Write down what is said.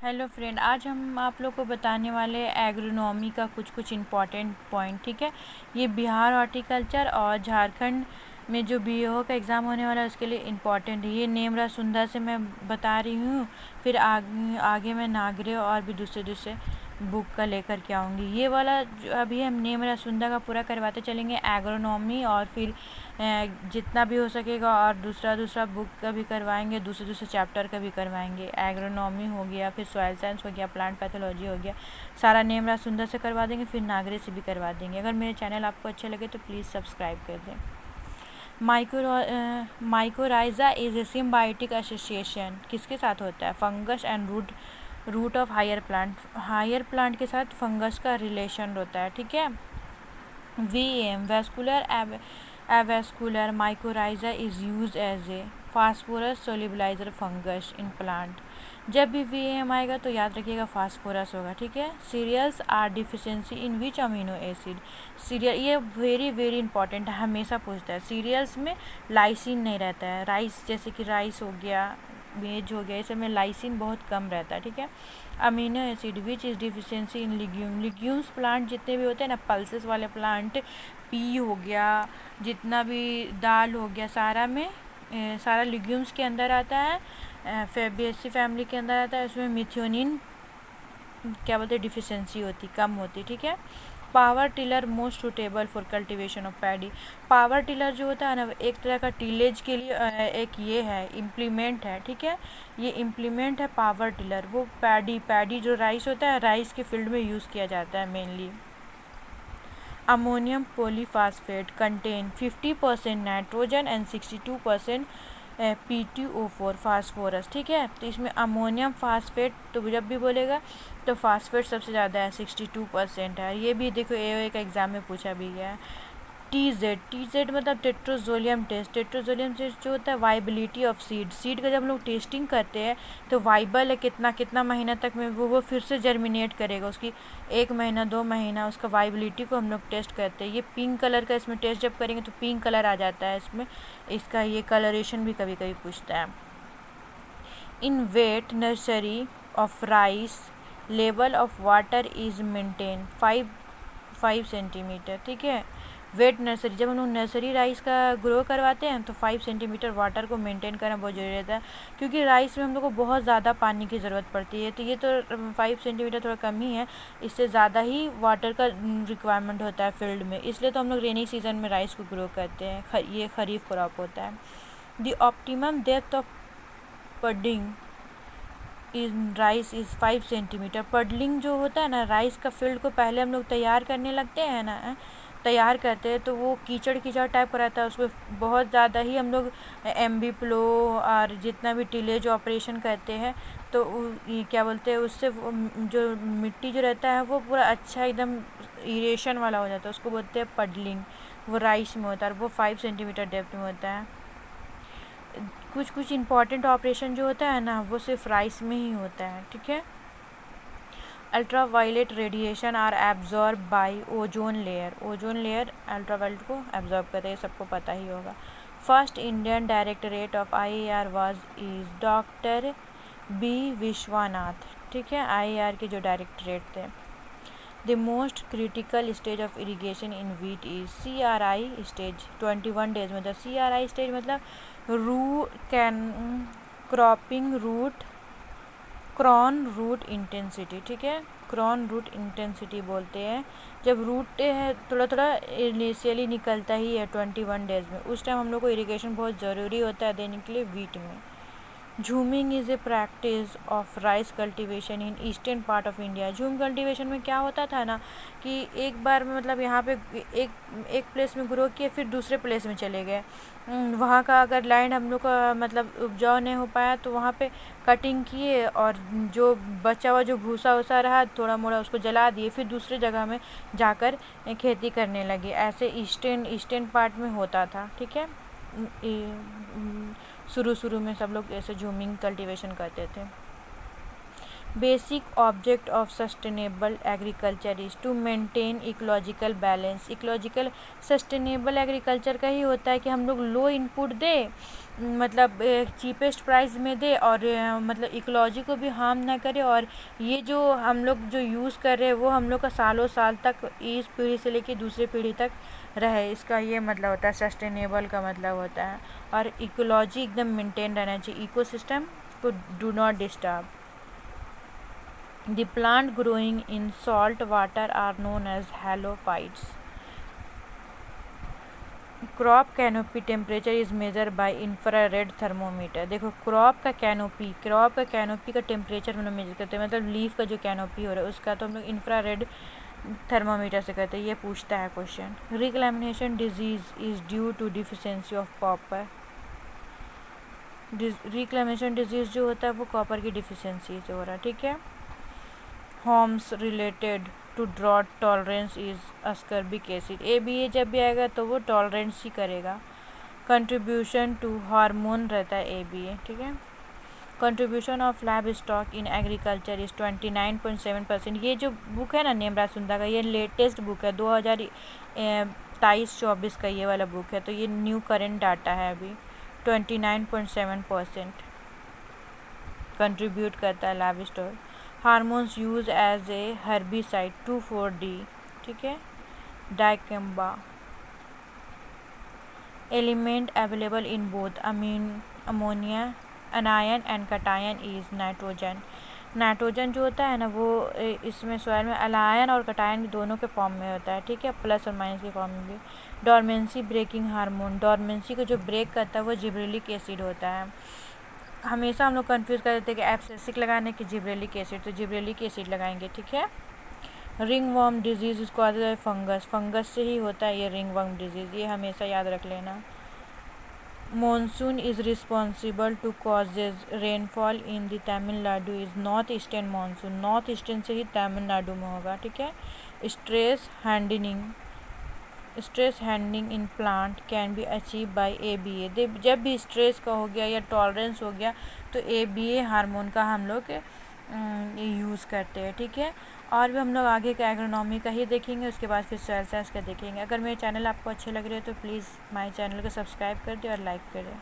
Hello friend, आज हम आप लोग को बताने वाले एग्रोनॉमी का कुछ इम्पॉर्टेंट पॉइंट। ठीक है, ये बिहार हॉर्टिकल्चर और झारखंड में जो बीओ का एग्ज़ाम होने वाला है उसके लिए इम्पॉर्टेंट है। ये नेमरा सुंदर से मैं बता रही हूँ, फिर आगे मैं नागरे और भी दूसरे बुक का लेकर के आऊँगी। ये वाला जो अभी हम नेमरा सुंदर का पूरा करवाते चलेंगे, एग्रोनॉमी, और फिर जितना भी हो सकेगा और दूसरा बुक का भी करवाएंगे, दूसरे चैप्टर का भी करवाएंगे। एग्रोनॉमी हो गया, फिर सॉइल साइंस हो गया, प्लांट पैथोलॉजी हो गया, सारा नेमरा सुंदर से करवा देंगे, फिर नागरे से भी करवा देंगे। अगर मेरे चैनल आपको अच्छे लगे तो प्लीज़ सब्सक्राइब कर दें। Mycorrhiza is a symbiotic association किसके साथ होता है? Fungus and root of higher plant के साथ फंगस का रिलेशन होता है। ठीक है। VAM vascular avascular mycorrhiza is use as a phosphorus solubiliser fungus in plant. जब भी VAM आएगा तो याद रखिएगा फास्फोरस होगा। ठीक है। Cereals are deficiency in which amino acid. Cereal, ये वेरी इंपॉर्टेंट है, हमेशा पूछता है। सीरियल्स में लाइसिन नहीं रहता है। राइस, जैसे कि राइस हो गया, मेज हो गया, इस में लाइसिन बहुत कम रहता है। ठीक है। Amino acid which is deficiency in legumes plant जितने भी होते हैं ना, पल्सेस वाले प्लांट, पी हो गया, जितना भी दाल हो गया, सारा लिग्यूम्स के अंदर आता है, फेबेसी फैमिली के अंदर आता है। उसमें मिथ्योनिन क्या बोलते हैं, डिफिशिएंसी होती, कम होती। ठीक है। Power tiller most suitable for cultivation of paddy. Power tiller जो होता है ना, एक तरह का टिलेज के लिए एक ये है, इम्प्लीमेंट है। ठीक है। ये इम्प्लीमेंट है पावर टिलर। वो पैडी जो राइस होता है, राइस के फील्ड में यूज़ किया जाता है mainly. Ammonium polyphosphate contain 50% nitrogen and 62% PTO4 phosphorus. ठीक है। तो इसमें अमोनियम फास्फेट तो जब भी बोलेगा तो फास्फेट सबसे ज़्यादा है, 62% है। ये भी देखो एक एग्ज़ाम में पूछा भी गया है। टीजेड मतलब टेट्रोजोलियम टेस्ट। टेट्रोजोलियम टेस्ट जो होता है वाइबिलिटी ऑफ सीड का जब हम लोग टेस्टिंग करते हैं तो वाइबल है कितना महीना तक में वो फिर से जर्मिनेट करेगा, उसकी 1 महीना 2 महीना उसका वाइबिलिटी को हम लोग टेस्ट करते हैं। ये पिंक कलर का इसमें टेस्ट जब करेंगे तो पिंक कलर आ जाता है इसमें, इसका ये कलरेशन भी कभी कभी पूछता है। In wet nursery of rice level of water is maintain 5 centimetre. ठीक है। वेट नर्सरी, जब हम लोग नर्सरी राइस का ग्रो करवाते हैं तो 5 सेंटीमीटर वाटर को मेंटेन करना बहुत ज़रूरी रहता है, क्योंकि राइस में हम लोग को बहुत ज़्यादा पानी की ज़रूरत पड़ती है। तो ये तो 5 सेंटीमीटर थोड़ा कम ही है, इससे ज़्यादा ही वाटर का रिक्वायरमेंट होता है फील्ड में, इसलिए तो हम लोग रेनी सीजन में राइस को ग्रो करते हैं। ये खरीफ क्रॉप होता है। The optimum depth of pudding in rice is 5 centimetre. Puddling जो होता है ना, राइस का फील्ड को पहले हम लोग तैयार करने लगते हैं ना, तैयार करते हैं तो वो कीचड़ टाइप का रहता है, उसमें बहुत ज़्यादा ही हम लोग एम्बी प्लो और जितना भी टिलेज ऑपरेशन करते हैं तो ये क्या बोलते हैं, उससे जो मिट्टी जो रहता है वो पूरा अच्छा एकदम इरेशन वाला हो जाता है, उसको बोलते हैं पडलिंग। वो राइस में होता है और वो 5 सेंटीमीटर डेप्थ में होता है। कुछ इम्पॉर्टेंट ऑपरेशन जो होता है ना वो सिर्फ राइस में ही होता है। ठीक है। Ultraviolet radiation are absorb by ozone layer ultraviolet को एब्जॉर्ब करते हैं, सबको पता ही होगा। First Indian directorate of IAR was is doctor B Vishwanath. ठीक है। IAR के जो डायरेक्टरेट थे। The most critical stage of irrigation in wheat is CRI stage 21 days. मतलब CRI स्टेज मतलब क्रॉन रूट इंटेंसिटी। ठीक है। क्रॉन रूट इंटेंसिटी बोलते हैं जब रूट है थोड़ा इनिशियली निकलता ही है 21 डेज में, उस टाइम हम लोग को इरिगेशन बहुत ज़रूरी होता है देने के लिए वीट में। Jhuming is a practice of rice cultivation in eastern part of India. Jhum cultivation में क्या होता था ना कि एक बार में मतलब यहाँ पे एक प्लेस में ग्रो किए, फिर दूसरे प्लेस में चले गए, वहाँ का अगर लैंड हम लोग का मतलब उपजाऊ नहीं हो पाया तो वहाँ पे कटिंग किए और जो बचा हुआ जो भूसा वूसा रहा थोड़ा मोड़ा उसको जला दिए, फिर दूसरे जगह में जाकर खेती करने लगे। ऐसे ईस्टर्न पार्ट में होता था। ठीक है। शुरू में सब लोग ऐसे झूमिंग कल्टीवेशन करते थे। Basic object of sustainable agriculture is to maintain ecological balance. Ecological sustainable agriculture का ही होता है कि हम लोग लो इनपुट दे, मतलब चीपेस्ट प्राइस में दे, और मतलब इकोलॉजी को भी हार्म ना करे, और ये जो हम लोग जो यूज़ कर रहे हैं वो हम लोग का सालों साल तक इस पीढ़ी से लेके दूसरी पीढ़ी तक रहे। इसका ये मतलब होता है सस्टेनेबल का मतलब होता है। और इकोलॉजी एकदम मेंटेन रहना चाहिए, इकोसिस्टम को do not disturb. The plant growing in salt water are known as halophytes. Crop canopy temperature is measure by infrared thermometer. देखो क्रॉप का कैनोपी का टेम्परेचर हम लोग मेजर करते हैं, मतलब लीफ का जो कैनोपी हो रहा है उसका तो हम लोग इंफ्रारेड थर्मोमीटर से करते हैं। ये पूछता है question. Reclamation disease is due to deficiency of copper. Reclamation disease जो होता है वो कॉपर की डिफिशियंसी से हो रहा है, ठीक है। Hormones related to drought tolerance is ascorbic acid. ABA जब भी आएगा तो वो टॉलरेंस ही करेगा। कंट्रीब्यूशन टू हार्मोन रहता है ABA, ठीक है। Contribution of lab stock in agriculture is 29.7%। ये जो बुक है ना नेमराज सुंदा का, ये लेटेस्ट बुक है, 2023-24 का ये वाला बुक है, तो ये न्यू करेंट डाटा है अभी। 29.7% कंट्रीब्यूट करता है lab stock. Hormones use as a herbicide 2,4-D, ठीक है। Dicamba element available in both ammonia anion and cation is nitrogen. Nitrogen जो होता है ना वो इसमें सॉइल में अलायन और कटायन दोनों के फॉर्म में होता है, ठीक है, प्लस और माइनस के फॉर्म में भी। डोरमेंसी ब्रेकिंग हार्मोन, डोरमेंसी को जो ब्रेक करता है वो जिब्रेलिक एसिड होता है। हमेशा हम लोग कंफ्यूज कर देते हैं कि एब्सिसिक लगाने की जिब्रेलिक एसिड, तो जिब्रेलिक एसिड लगाएंगे, ठीक है। रिंग वर्म डिजीज़ इसको आता है फंगस, फंगस से ही होता है ये रिंग वर्म डिजीज़, ये हमेशा याद रख लेना। Monsoon is responsible to causes rainfall in the Tamil Nadu is north eastern monsoon, north eastern से ही तमिलनाडु में होगा, ठीक है। Stress handling in plant can be achieve by ABA। जब भी स्ट्रेस का हो गया या टॉलरेंस हो गया तो ABA हार्मोन का हम लोग यूज़ करते हैं, ठीक है। और भी हम लोग आगे का एग्रोनॉमी का ही देखेंगे, उसके बाद फिर सोइल साइंस का देखेंगे। अगर मेरे चैनल आपको अच्छे लग रहे हैं तो प्लीज़ माय चैनल को सब्सक्राइब कर दें और लाइक करें।